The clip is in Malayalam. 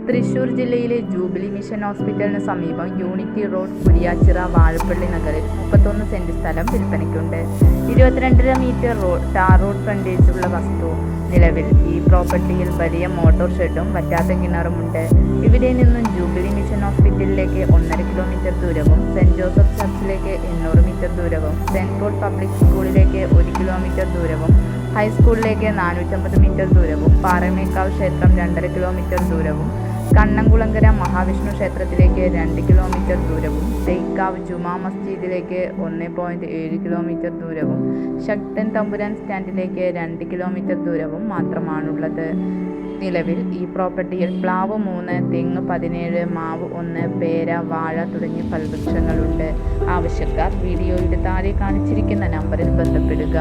തൃശൂർ ജില്ലയിലെ ജൂബിലി മിഷൻ ഹോസ്പിറ്റലിന് സമീപം യൂണിറ്റി റോഡ്, കുരിയാച്ചിറ, വാഴപ്പള്ളി നഗറിൽ 31 സെന്റ് സ്ഥലം വിൽപ്പനയ്ക്കുണ്ട്. 22.5 മീറ്റർ ടാർ റോഡ് ഫ്രണ്ടേജുള്ള വസ്തു. നിലവിൽ ഈ പ്രോപ്പർട്ടിയിൽ വലിയ മോട്ടോർ ഷെഡും വറ്റാത്ത കിണറുമുണ്ട്. ഇവിടെ നിന്നും ജൂബിലി മിഷൻ ഹോസ്പിറ്റലിലേക്ക് 1.5 കിലോമീറ്റർ ദൂരവും, സെന്റ് ജോസഫ് ചർച്ചിലേക്ക് 800 മീറ്റർ ദൂരവും, സെന്റ് പോൾ പബ്ലിക് സ്കൂളിലേക്ക് 1 കിലോമീറ്റർ ദൂരവും, ഹൈസ്കൂളിലേക്ക് 450 മീറ്റർ ദൂരവും, പാറമേക്കാവ് ക്ഷേത്രം 2.5 കിലോമീറ്റർ ദൂരവും, കണ്ണംകുളങ്ങര മഹാവിഷ്ണു ക്ഷേത്രത്തിലേക്ക് 2 കിലോമീറ്റർ ദൂരവും, തേക്കാവ് ജുമാ മസ്ജിദിലേക്ക് 1.7 കിലോമീറ്റർ ദൂരവും, ശക്തൻ തമ്പുരാൻ സ്റ്റാൻഡിലേക്ക് 2 കിലോമീറ്റർ ദൂരവും മാത്രമാണുള്ളത്. നിലവിൽ ഈ പ്രോപ്പർട്ടിയിൽ പ്ലാവ് 3, തെങ്ങ് 17, മാവ് 1, പേര, വാഴ തുടങ്ങിയ ഫലവൃക്ഷങ്ങളുണ്ട്. ആവശ്യക്കാർ വീഡിയോയുടെ താഴെ കാണിച്ചിരിക്കുന്ന നമ്പറിൽ ബന്ധപ്പെടുക.